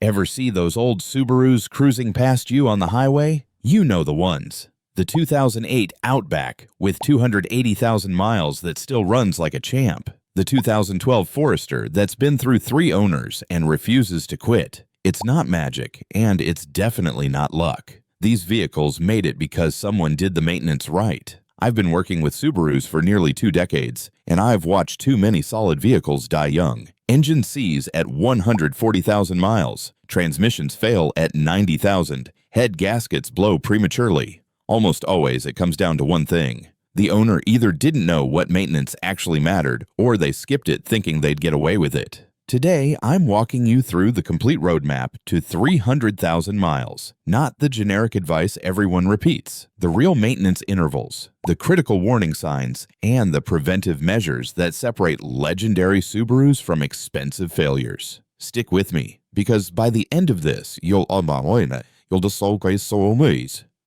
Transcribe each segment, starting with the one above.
Ever see those old Subarus cruising past you on the highway? You know the ones. The 2008 Outback with 280,000 miles that still runs like a champ. The 2012 Forester that's been through 3 owners and refuses to quit. It's not magic, and it's definitely not luck. These vehicles made it because someone did the maintenance right. I've been working with Subarus for nearly 2 decades, and I've watched too many solid vehicles die young. Engine sees at 140,000 miles. Transmissions fail at 90,000. Head gaskets blow prematurely. Almost always it comes down to one thing. The owner either didn't know what maintenance actually mattered, or they skipped it thinking they'd get away with it. Today, I'm walking you through the complete roadmap to 300,000 miles. Not the generic advice everyone repeats. The real maintenance intervals, the critical warning signs, and the preventive measures that separate legendary Subarus from expensive failures. Stick with me, because by the end of this, you'll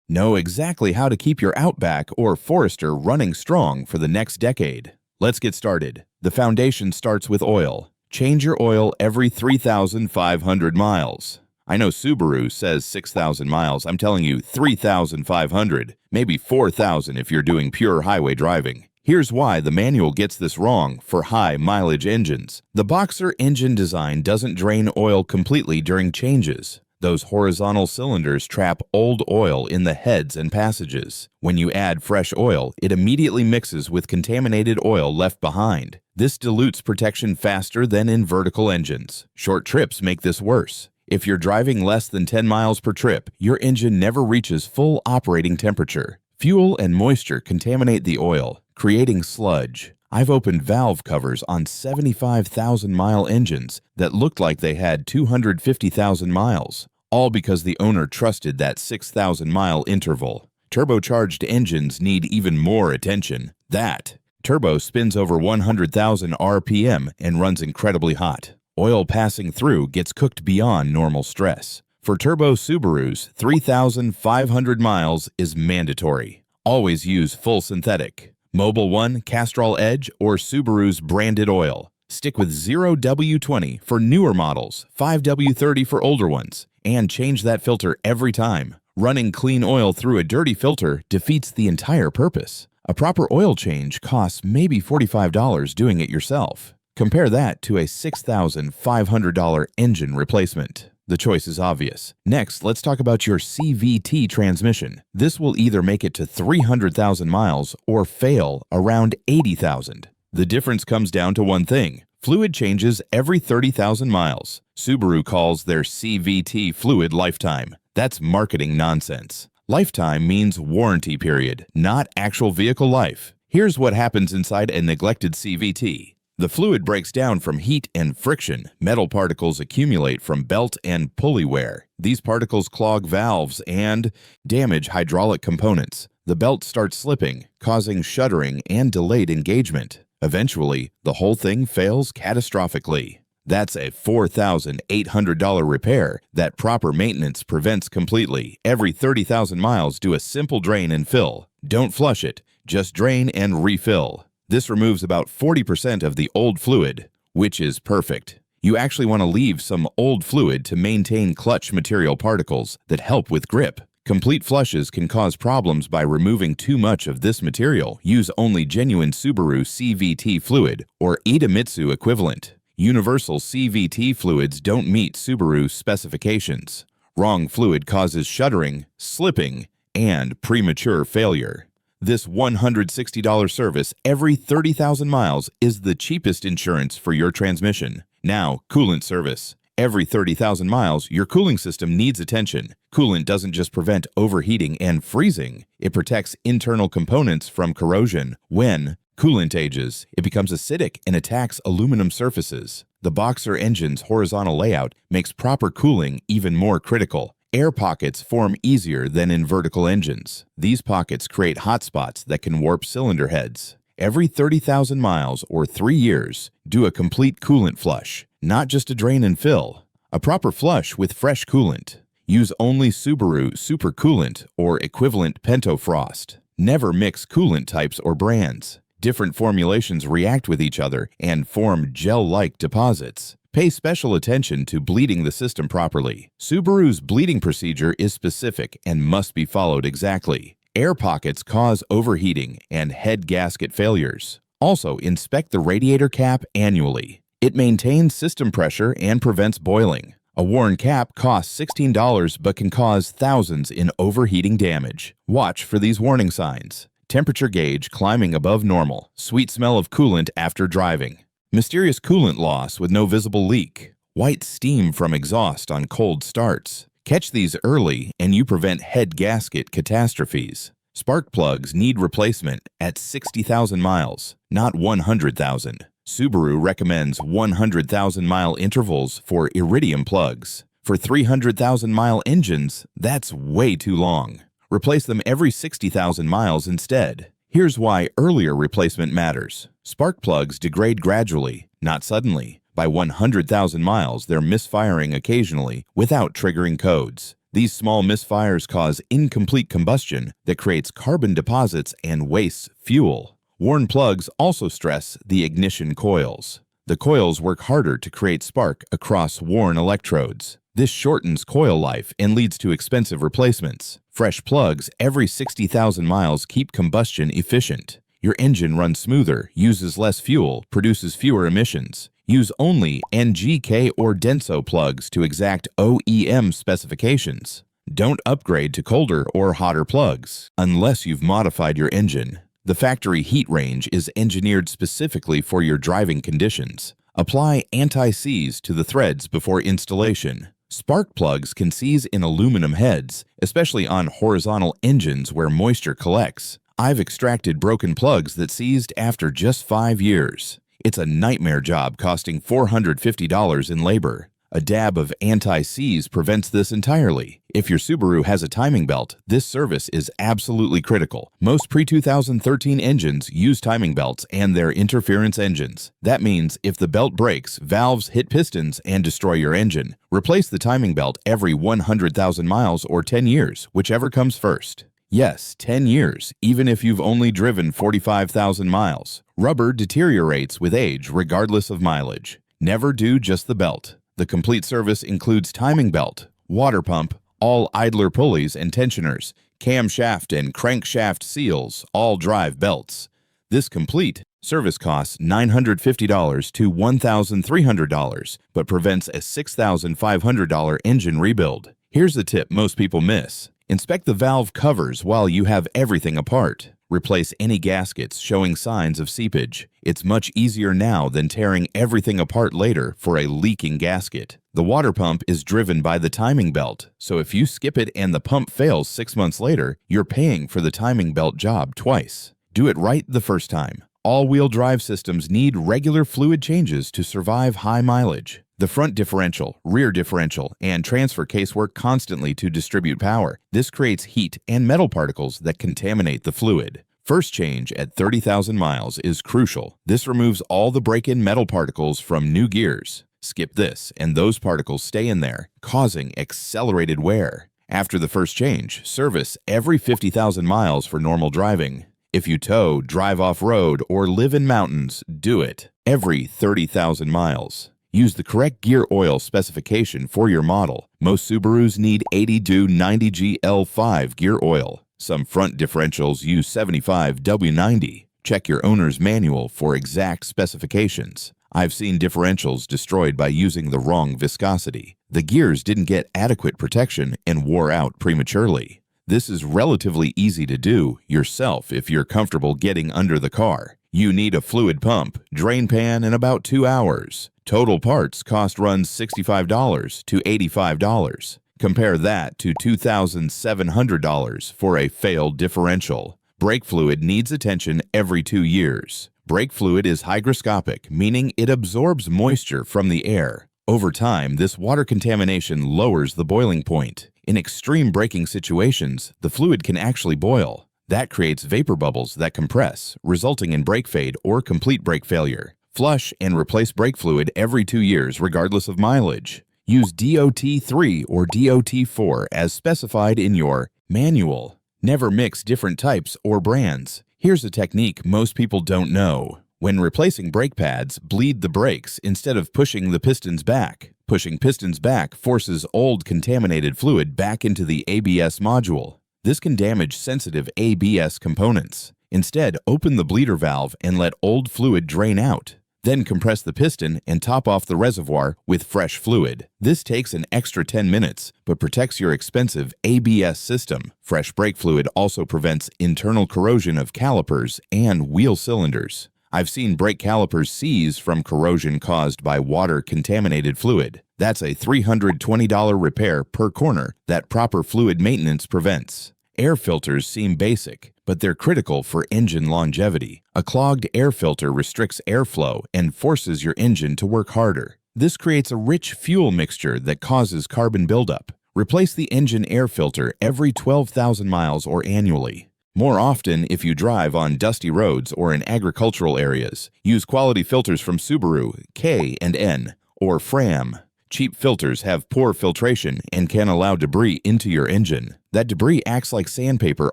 know exactly how to keep your Outback or Forester running strong for the next decade. Let's get started. The foundation starts with oil. Change your oil every 3,500 miles. I know Subaru says 6,000 miles. I'm telling you 3,500, maybe 4,000 if you're doing pure highway driving. Here's why the manual gets this wrong for high mileage engines. The Boxer engine design doesn't drain oil completely during changes. Those horizontal cylinders trap old oil in the heads and passages. When you add fresh oil, it immediately mixes with contaminated oil left behind. This dilutes protection faster than in vertical engines. Short trips make this worse. If you're driving less than 10 miles per trip, your engine never reaches full operating temperature. Fuel and moisture contaminate the oil, creating sludge. I've opened valve covers on 75,000-mile engines that looked like they had 250,000 miles, all because the owner trusted that 6,000-mile interval. Turbocharged engines need even more attention. That turbo spins over 100,000 RPM and runs incredibly hot. Oil passing through gets cooked beyond normal stress. For turbo Subarus, 3,500 miles is mandatory. Always use full synthetic. Mobil 1, Castrol Edge, or Subaru's branded oil. Stick with 0W20 for newer models, 5W30 for older ones, and change that filter every time. Running clean oil through a dirty filter defeats the entire purpose. A proper oil change costs maybe $45 doing it yourself. Compare that to a $6,500 engine replacement. The choice is obvious. Next, let's talk about your CVT transmission. This will either make it to 300,000 miles or fail around 80,000. The difference comes down to one thing. Fluid changes every 30,000 miles. Subaru calls their CVT fluid lifetime. That's marketing nonsense. Lifetime means warranty period, not actual vehicle life. Here's what happens inside a neglected CVT. The fluid breaks down from heat and friction. Metal particles accumulate from belt and pulley wear. These particles clog valves and damage hydraulic components. The belt starts slipping, causing shuddering and delayed engagement. Eventually, the whole thing fails catastrophically. That's a $4,800 repair that proper maintenance prevents completely. Every 30,000 miles, do a simple drain and fill. Don't flush it, just drain and refill. This removes about 40% of the old fluid, which is perfect. You actually want to leave some old fluid to maintain clutch material particles that help with grip. Complete flushes can cause problems by removing too much of this material. Use only genuine Subaru CVT fluid or Idemitsu equivalent. Universal CVT fluids don't meet Subaru specifications. Wrong fluid causes shuddering, slipping, and premature failure. This $160 service every 30,000 miles is the cheapest insurance for your transmission. Now, coolant service. Every 30,000 miles, your cooling system needs attention. Coolant doesn't just prevent overheating and freezing. It protects internal components from corrosion. When coolant ages, it becomes acidic and attacks aluminum surfaces. The Boxer engine's horizontal layout makes proper cooling even more critical. Air pockets form easier than in vertical engines. These pockets create hot spots that can warp cylinder heads. Every 30,000 miles or 3 years, do a complete coolant flush, not just a drain and fill. A proper flush with fresh coolant. Use only Subaru Super Coolant or equivalent Pentofrost. Never mix coolant types or brands. Different formulations react with each other and form gel-like deposits. Pay special attention to bleeding the system properly. Subaru's bleeding procedure is specific and must be followed exactly. Air pockets cause overheating and head gasket failures. Also, inspect the radiator cap annually. It maintains system pressure and prevents boiling. A worn cap costs $16 but can cause thousands in overheating damage. Watch for these warning signs. Temperature gauge climbing above normal. Sweet smell of coolant after driving. Mysterious coolant loss with no visible leak. White steam from exhaust on cold starts. Catch these early and you prevent head gasket catastrophes. Spark plugs need replacement at 60,000 miles, not 100,000. Subaru recommends 100,000-mile intervals for iridium plugs. For 300,000-mile engines, that's way too long. Replace them every 60,000 miles instead. Here's why earlier replacement matters. Spark plugs degrade gradually, not suddenly. By 100,000 miles, they're misfiring occasionally without triggering codes. These small misfires cause incomplete combustion that creates carbon deposits and wastes fuel. Worn plugs also stress the ignition coils. The coils work harder to create spark across worn electrodes. This shortens coil life and leads to expensive replacements. Fresh plugs every 60,000 miles keep combustion efficient. Your engine runs smoother, uses less fuel, produces fewer emissions. Use only NGK or Denso plugs to exact OEM specifications. Don't upgrade to colder or hotter plugs unless you've modified your engine. The factory heat range is engineered specifically for your driving conditions. Apply anti-seize to the threads before installation. Spark plugs can seize in aluminum heads, especially on horizontal engines where moisture collects. I've extracted broken plugs that seized after just 5 years. It's a nightmare job costing $450 in labor. A dab of anti-seize prevents this entirely. If your Subaru has a timing belt, this service is absolutely critical. Most pre-2013 engines use timing belts and their interference engines. That means if the belt breaks, valves hit pistons and destroy your engine. Replace the timing belt every 100,000 miles or 10 years, whichever comes first. Yes, 10 years, even if you've only driven 45,000 miles. Rubber deteriorates with age regardless of mileage. Never do just the belt. The complete service includes timing belt, water pump, all idler pulleys and tensioners, camshaft and crankshaft seals, all drive belts. This complete service costs $950 to $1,300, but prevents a $6,500 engine rebuild. Here's a tip most people miss. Inspect the valve covers while you have everything apart. Replace any gaskets showing signs of seepage. It's much easier now than tearing everything apart later for a leaking gasket. The water pump is driven by the timing belt, so if you skip it and the pump fails 6 months later, you're paying for the timing belt job twice. Do it right the first time. All-wheel drive systems need regular fluid changes to survive high mileage. The front differential, rear differential, and transfer case work constantly to distribute power. This creates heat and metal particles that contaminate the fluid. First change at 30,000 miles is crucial. This removes all the break-in metal particles from new gears. Skip this, and those particles stay in there, causing accelerated wear. After the first change, service every 50,000 miles for normal driving. If you tow, drive off-road, or live in mountains, do it every 30,000 miles. Use the correct gear oil specification for your model. Most Subarus need 80-90GL5 gear oil. Some front differentials use 75W90. Check your owner's manual for exact specifications. I've seen differentials destroyed by using the wrong viscosity. The gears didn't get adequate protection and wore out prematurely. This is relatively easy to do yourself if you're comfortable getting under the car. You need a fluid pump, drain pan, in about 2 hours. Total parts cost runs $65 to $85. Compare that to $2,700 for a failed differential. Brake fluid needs attention every 2 years. Brake fluid is hygroscopic, meaning it absorbs moisture from the air. Over time, this water contamination lowers the boiling point. In extreme braking situations, the fluid can actually boil. That creates vapor bubbles that compress, resulting in brake fade or complete brake failure. Flush and replace brake fluid every 2 years regardless of mileage. Use DOT3 or DOT4 as specified in your manual. Never mix different types or brands. Here's a technique most people don't know. When replacing brake pads, bleed the brakes instead of pushing the pistons back. Pushing pistons back forces old contaminated fluid back into the ABS module. This can damage sensitive ABS components. Instead, open the bleeder valve and let old fluid drain out. Then compress the piston and top off the reservoir with fresh fluid. This takes an extra 10 minutes, but protects your expensive ABS system. Fresh brake fluid also prevents internal corrosion of calipers and wheel cylinders. I've seen brake calipers seize from corrosion caused by water-contaminated fluid. That's a $320 repair per corner that proper fluid maintenance prevents. Air filters seem basic, but they're critical for engine longevity. A clogged air filter restricts airflow and forces your engine to work harder. This creates a rich fuel mixture that causes carbon buildup. Replace the engine air filter every 12,000 miles or annually. More often if you drive on dusty roads or in agricultural areas. Use quality filters from Subaru, K&N, or Fram. Cheap filters have poor filtration and can allow debris into your engine. That debris acts like sandpaper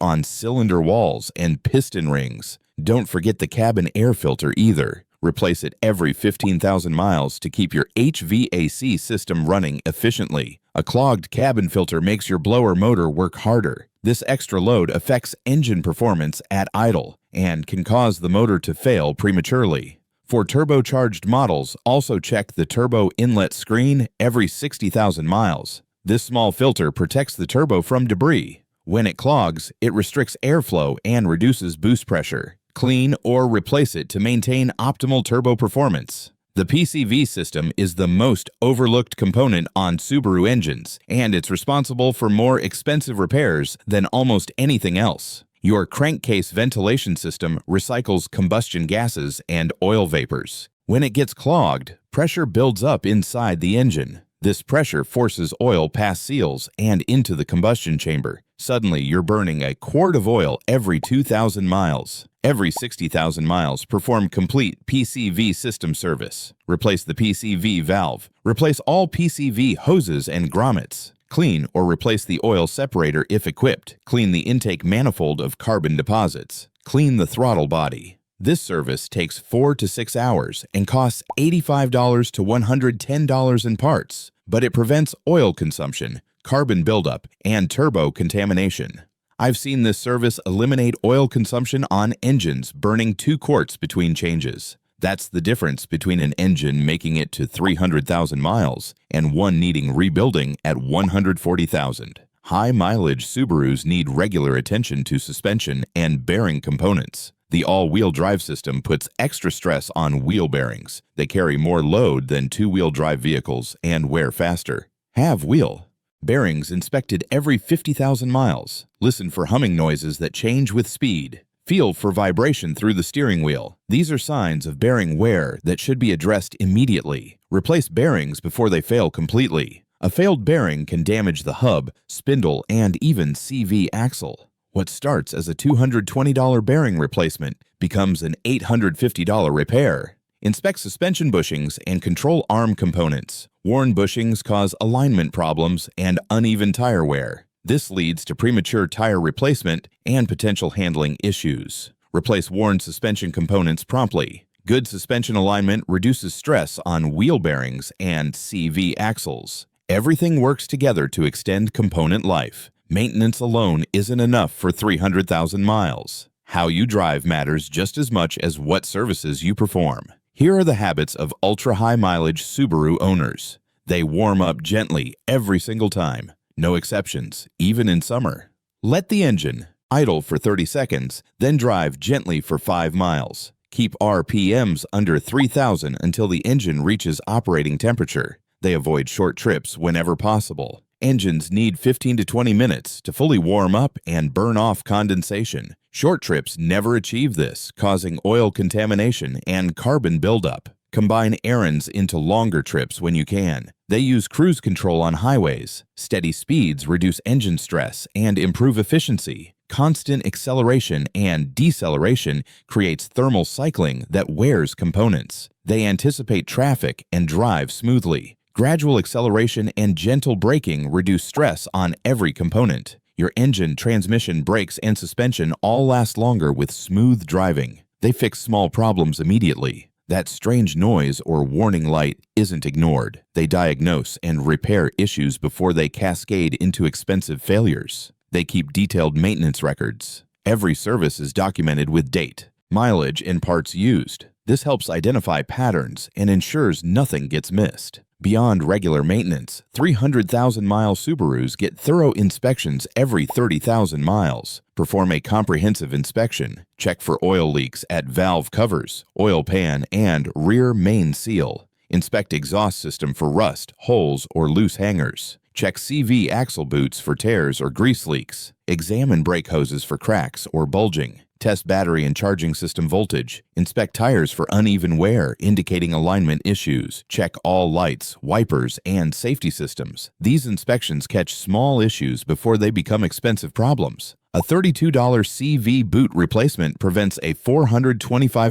on cylinder walls and piston rings. Don't forget the cabin air filter either. Replace it every 15,000 miles to keep your HVAC system running efficiently. A clogged cabin filter makes your blower motor work harder. This extra load affects engine performance at idle and can cause the motor to fail prematurely. For turbocharged models, also check the turbo inlet screen every 60,000 miles. This small filter protects the turbo from debris. When it clogs, it restricts airflow and reduces boost pressure. Clean or replace it to maintain optimal turbo performance. The PCV system is the most overlooked component on Subaru engines, and it's responsible for more expensive repairs than almost anything else. Your crankcase ventilation system recycles combustion gases and oil vapors. When it gets clogged, pressure builds up inside the engine. This pressure forces oil past seals and into the combustion chamber. Suddenly, you're burning a quart of oil every 2,000 miles. Every 60,000 miles, perform complete PCV system service. Replace the PCV valve. Replace all PCV hoses and grommets. Clean or replace the oil separator if equipped. Clean the intake manifold of carbon deposits. Clean the throttle body. This service takes 4 to 6 hours and costs $85 to $110 in parts, but it prevents oil consumption, carbon buildup, and turbo contamination. I've seen this service eliminate oil consumption on engines burning 2 quarts between changes. That's the difference between an engine making it to 300,000 miles and one needing rebuilding at 140,000. High-mileage Subarus need regular attention to suspension and bearing components. The all-wheel drive system puts extra stress on wheel bearings. They carry more load than two-wheel drive vehicles and wear faster. Have wheel bearings inspected every 50,000 miles. Listen for humming noises that change with speed. Feel for vibration through the steering wheel. These are signs of bearing wear that should be addressed immediately. Replace bearings before they fail completely. A failed bearing can damage the hub, spindle, and even CV axle. What starts as a $220 bearing replacement becomes an $850 repair. Inspect suspension bushings and control arm components. Worn bushings cause alignment problems and uneven tire wear. This leads to premature tire replacement and potential handling issues. Replace worn suspension components promptly. Good suspension alignment reduces stress on wheel bearings and CV axles. Everything works together to extend component life. Maintenance alone isn't enough for 300,000 miles. How you drive matters just as much as what services you perform. Here are the habits of ultra-high mileage Subaru owners. They warm up gently every single time. No exceptions, even in summer. Let the engine idle for 30 seconds, then drive gently for 5 miles. Keep RPMs under 3,000 until the engine reaches operating temperature. They avoid short trips whenever possible. Engines need 15 to 20 minutes to fully warm up and burn off condensation. Short trips never achieve this, causing oil contamination and carbon buildup. Combine errands into longer trips when you can. They use cruise control on highways. Steady speeds reduce engine stress and improve efficiency. Constant acceleration and deceleration creates thermal cycling that wears components. They anticipate traffic and drive smoothly. Gradual acceleration and gentle braking reduce stress on every component. Your engine, transmission, brakes, and suspension all last longer with smooth driving. They fix small problems immediately. That strange noise or warning light isn't ignored. They diagnose and repair issues before they cascade into expensive failures. They keep detailed maintenance records. Every service is documented with date, mileage, and parts used. This helps identify patterns and ensures nothing gets missed. Beyond regular maintenance, 300,000-mile Subarus get thorough inspections every 30,000 miles. Perform a comprehensive inspection. Check for oil leaks at valve covers, oil pan, and rear main seal. Inspect exhaust system for rust, holes, or loose hangers. Check CV axle boots for tears or grease leaks. Examine brake hoses for cracks or bulging. Test battery and charging system voltage. Inspect tires for uneven wear, indicating alignment issues. Check all lights, wipers, and safety systems. These inspections catch small issues before they become expensive problems. A $32 CV boot replacement prevents a $425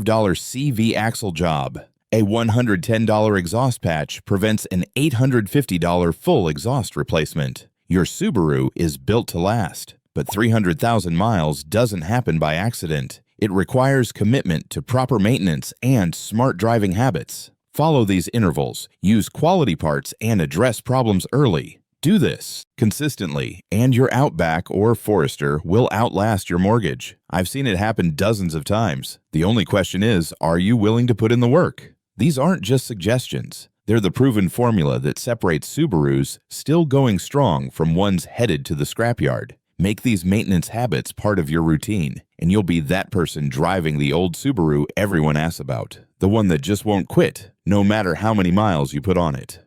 CV axle job. A $110 exhaust patch prevents an $850 full exhaust replacement. Your Subaru is built to last. But 300,000 miles doesn't happen by accident. It requires commitment to proper maintenance and smart driving habits. Follow these intervals, use quality parts, and address problems early. Do this consistently, and your Outback or Forester will outlast your mortgage. I've seen it happen dozens of times. The only question is, are you willing to put in the work? These aren't just suggestions. They're the proven formula that separates Subarus still going strong from ones headed to the scrapyard. Make these maintenance habits part of your routine, and you'll be that person driving the old Subaru everyone asks about. The one that just won't quit, no matter how many miles you put on it.